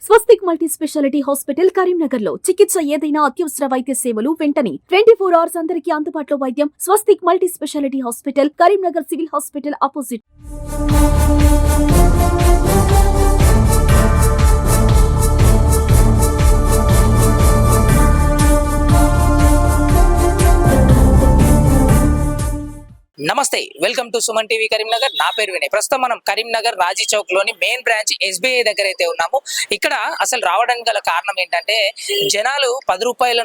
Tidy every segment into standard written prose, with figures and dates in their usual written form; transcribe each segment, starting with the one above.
స్వస్తిక్ multi speciality hospital Karimnagar లో చికిత్స ఏదైనా అత్యవసర వైద్య సేవలు వెంటనే 24 అవర్స్ అందరికీ అందుబాటులో వైద్యం. Swastik multi speciality hospital Karimnagar civil hospital opposite. నమస్తే, welcome to Suman TV Karimnagar. నా పేరు వినయ్. ప్రస్తుతం మనం కరీంనగర్ రాజీ చౌక్ లోని మెయిన్ బ్రాంచ్ SBI దగ్గర అయితే ఉన్నాము. ఇక్కడ అసలు రావడానికి గల కారణం ఏంటంటే జనాలు 10 రూపాయల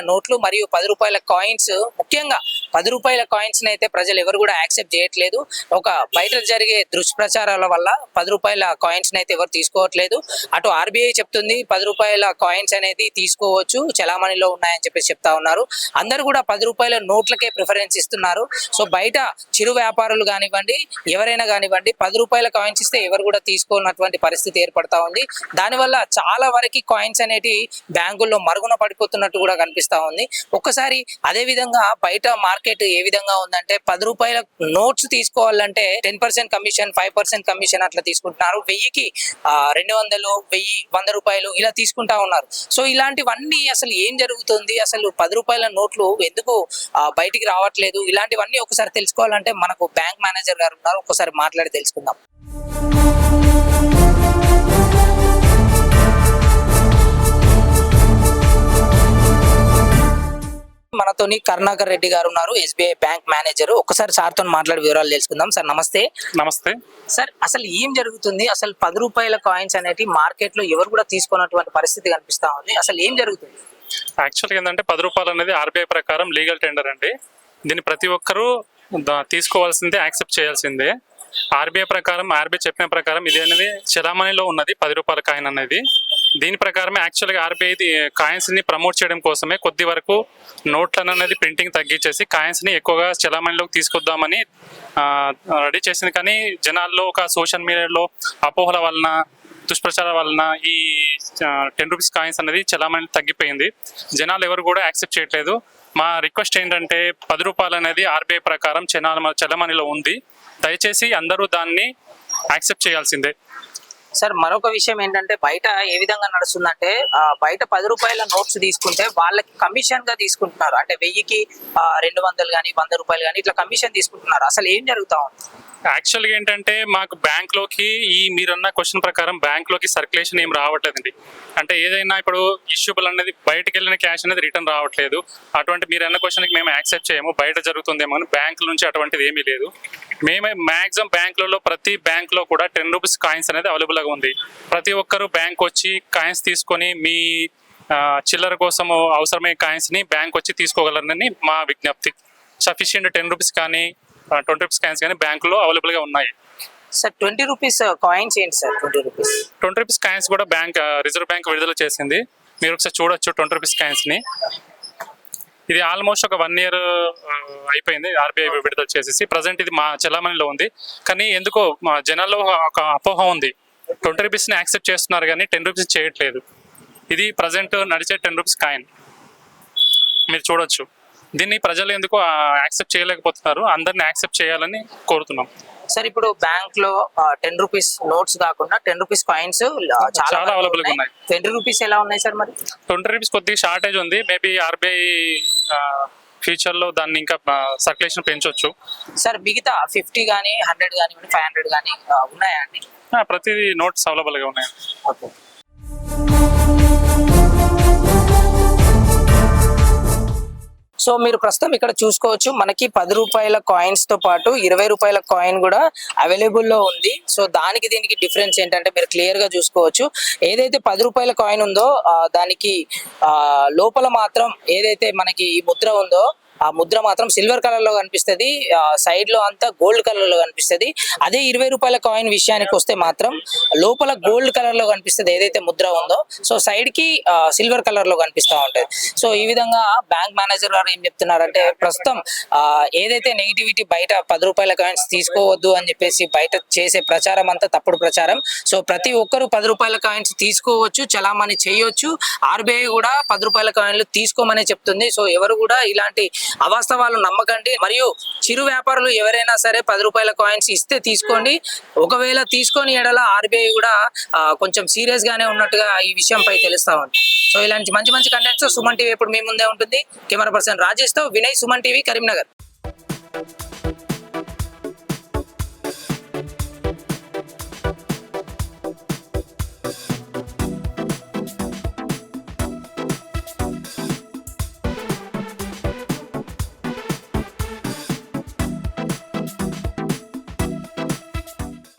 నోట్లు మరియు 10 రూపాయల కాయిన్స్, ముఖ్యంగా 10 రూపాయల కాయిన్స్ అయితే ప్రజలు ఎవరు కూడా యాక్సెప్ట్ చేయట్లేదు. ఒక బయట జరిగే దుష్ప్రచారాల వల్ల 10 రూపాయల కాయిన్స్ అయితే ఎవరు తీసుకోవట్లేదు. అటు RBI చెప్తుంది 10 రూపాయల కాయిన్స్ అనేది తీసుకోవచ్చు, చలామణిలో ఉన్నాయని చెప్పేసి చెప్తా ఉన్నారు. అందరూ కూడా 10 రూపాయల నోట్లకే ప్రిఫరెన్స్ ఇస్తున్నారు. సో బయట చిరు వ్యాపారులు కానివ్వండి, ఎవరైనా కానివ్వండి, 10 రూపాయల కాయిన్స్ ఇస్తే ఎవరు కూడా తీసుకోనటువంటి పరిస్థితి ఏర్పడతా ఉంది. దానివల్ల చాలా వరకు కాయిన్స్ అనేటి బ్యాంకుల్లో మరుగున పడిపోతున్నట్టు కూడా కనిపిస్తా ఉంది. ఒక్కసారి అదే విధంగా బయట మార్కెట్ ఏ విధంగా ఉందంటే 10 రూపాయల నోట్స్ తీసుకోవాలంటే 10% కమిషన్, 5% కమిషన్ అట్లా తీసుకుంటున్నారు. 1000కి 200, 1000, 100 రూపాయలు ఇలా తీసుకుంటా ఉన్నారు. సో ఇలాంటివన్నీ అసలు ఏం జరుగుతుంది, అసలు 10 రూపాయల నోట్లు ఎందుకు బయటికి రావట్లేదు, ఇలాంటివన్నీ ఒకసారి తెలుసుకోవాలంటే మనకు బ్యాంక్ మేనేజర్ గారు ఉన్నారు, ఒకసారి మాట్లాడి తెలుసుకుందాం. మనతోని కరుణాకర్ రెడ్డి గారు ఉన్నారు, SBI బ్యాంక్ మేనేజర్. ఒకసారి సార్తో మాట్లాడి వివరాలు తెలుసుకుందాం. సార్ నమస్తే. నమస్తే సార్, అసలు ఏం జరుగుతుంది, అసలు 10 రూపాయల కాయిన్స్ అనేవి మార్కెట్ లో ఎవరు కూడా తీసుకున్నటువంటి పరిస్థితి కనిపిస్తా ఉంది, అసలు ఏం జరుగుతుంది? యాక్చువల్గా ఏంటంటే 10 రూపాయలు అనేది RBI ప్రకారం లీగల్ టెండర్ అండి. దీన్ని ప్రతి ఒక్కరూ తీసుకోవాల్సిందే, యాక్సెప్ట్ చేయాల్సిందే. RBI ప్రకారం, RBI చెప్పిన ప్రకారం ఇది అనేది చలామణిలో ఉన్నది 10 రూపాయల కాయిన్ అనేది. దీని ప్రకారమే యాక్చువల్గా RBI కాయిన్స్ ని ప్రమోట్ చేయడం కోసమే కొద్ది వరకు నోట్లను అనేది ప్రింటింగ్ తగ్గించేసి కాయిన్స్ ని ఎక్కువగా చలామణిలోకి తీసుకొద్దామని రెడీ చేసింది. కానీ జనాల్లో ఒక సోషల్ మీడియాలో అపోహల వలన, దుష్ప్రచారం వలన ఈ 10 రూపీస్ కాయిన్స్ అనేది చలామణి తగ్గిపోయింది. జనాలు ఎవరు కూడా యాక్సెప్ట్ చేయట్లేదు. మా రిక్వెస్ట్ ఏంటంటే 10 రూపాయలు అనేది RBI ప్రకారం చలామణిలో ఉంది. దయచేసి అందరూ దాన్ని యాక్సెప్ట్ చేయాల్సిందే. సార్, మరొక విషయం ఏంటంటే బయట ఏ విధంగా నడుస్తుందంటే బయట 10 రూపాయల నోట్స్ తీసుకుంటే వాళ్ళకి కమిషన్ గా తీసుకుంటున్నారు. అంటే 1000కి 200 కానీ 100 రూపాయలు కానీ ఇట్లా కమిషన్ తీసుకుంటున్నారు. అసలు ఏం జరుగుతా ఉంది? యాక్చువల్గా ఏంటంటే మాకు బ్యాంక్ లోకి మీరన్న క్వశ్చన్ ప్రకారం బ్యాంక్ లోకి సర్క్యులేషన్ ఏం రావట్లేదండి. అంటే ఏదైనా ఇప్పుడు ఇష్యూబుల్ అనేది బయటకు వెళ్ళిన క్యాష్ అనేది రిటర్న్ రావట్లేదు. అటువంటి మీరన్న క్వశ్చన్కి మేము యాక్సెప్ట్ చేయము. బయట జరుగుతుందేమో అని బ్యాంకుల నుంచి అటువంటిది ఏమీ లేదు. మేమే మ్యాక్సిమం బ్యాంకులలో ప్రతి బ్యాంకులో కూడా 10 రూపీస్ కాయిన్స్ అనేది అవైలబుల్గా ఉంది. ప్రతి ఒక్కరు బ్యాంక్ వచ్చి కాయిన్స్ తీసుకొని మీ చిల్లర కోసము అవసరమైన కాయిన్స్ ని బ్యాంక్ వచ్చి తీసుకోగలరని మా విజ్ఞప్తి. సఫిషియంట్ 10 రూపీస్ కానీ 20 రూపీస్ కాయిన్స్ కానీ బ్యాంకులో అవైలబుల్ గా ఉన్నాయి. సార్, 20 రూపీస్ కాయిన్స్ ఏంటి సార్? 20 రూపీస్ కాయిన్స్ కూడా రిజర్వ్ బ్యాంక్ విడుదల చేసింది. మీరు ఒకసారి చూడొచ్చు 20 రూపీస్ కాయిన్స్ ని. ఇది ఆల్మోస్ట్ ఒక 1 year అయిపోయింది RBI విడుదల చేసేసి. ప్రజెంట్ ఇది మా చలామణిలో ఉంది. కానీ ఎందుకో మా జనాల్లో ఒక అపోహ ఉంది, 20 రూపీస్ ని యాక్సెప్ట్ చేస్తున్నారు కానీ 10 రూపీస్ చేయట్లేదు. ఇది ప్రజెంట్ నడిచే 10 రూపీస్ కాయిన్ మీరు చూడొచ్చు. దీన్ని ప్రజలు ఎందుకు యాక్సెప్ట్ చేయలేకపోతున్నారు, అందరిని యాక్సెప్ట్ చేయాలని కోరుతున్నాం. సార్, ఇప్పుడు బ్యాంక్ లో 10 రూపీస్ నోట్స్ కాకుండా 10 రూపీస్ కాయిన్స్ చాలా అవైలబుల్ గా ఉన్నాయి. 20 రూపీస్ ఎలా ఉన్నాయి సార్? మరి 20 రూపీస్ కొద్దిగా షార్టేజ్ ఉంది. మేబీ RBI ఫ్యూచర్ లో దాన్ని ఇంకా సర్క్యులేషన్ పెంచవచ్చు. సార్, మిగతా 50 కానీ 100 కానీ 500 కానీ ఉన్నాయా అండి? ప్రతిదీ నోట్స్ అవైలబుల్ గా ఉన్నాయి. ఓకే. సో మీరు ప్రస్తుతం ఇక్కడ చూసుకోవచ్చు, మనకి 10 రూపాయల కాయిన్స్ తో పాటు 20 రూపాయల కాయిన్ కూడా అవైలబుల్ లో ఉంది. సో దానికి దీనికి డిఫరెన్స్ ఏంటంటే మీరు క్లియర్ గా చూసుకోవచ్చు. ఏదైతే 10 రూపాయల కాయిన్ ఉందో దానికి లోపల మాత్రం ఏదైతే మనకి ఈ ముద్ర ఉందో ఆ ముద్ర మాత్రం సిల్వర్ కలర్ లో కనిపిస్తుంది, సైడ్ లో అంతా గోల్డ్ కలర్ లో కనిపిస్తుంది. అదే 20 రూపాయల కాయిన్ విషయానికి వస్తే మాత్రం లోపల గోల్డ్ కలర్ లో కనిపిస్తుంది ఏదైతే ముద్ర ఉందో. సో సైడ్ కి సిల్వర్ కలర్ లో కనిపిస్తూ ఉంటది. సో ఈ విధంగా బ్యాంక్ మేనేజర్ గారు ఏం చెప్తున్నారంటే ప్రస్తుతం ఏదైతే నెగిటివిటీ బయట 10 రూపాయల కాయిన్స్ తీసుకోవద్దు అని చెప్పేసి బయట చేసే ప్రచారం అంతా తప్పుడు ప్రచారం. సో ప్రతి ఒక్కరు 10 రూపాయల కాయిన్స్ తీసుకోవచ్చు, చలామణి చేయొచ్చు. RBI కూడా 10 రూపాయల కాయిన్లు తీసుకోమని చెప్తుంది. సో ఎవరు కూడా ఇలాంటి అవాస్తవాలు నమ్మకండి. మరియు చిరు వ్యాపారులు ఎవరైనా సరే 10 రూపాయల కాయిన్స్ ఇస్తే తీసుకోండి. ఒకవేళ తీసుకొని ఎడల ఆర్బీఐ కూడా కొంచెం సీరియస్ గానే ఉన్నట్టుగా ఈ విషయంపై తెలుస్తా ఉంది. సో ఇలాంటి మంచి మంచి కంటెంట్స్ సుమన్ టీవీ ఎప్పుడు మీ ముందే ఉంటుంది. కెమెరా పర్సన్ రాజేష్ తో వినయ్, సుమన్ టీవీ, కరీంనగర్.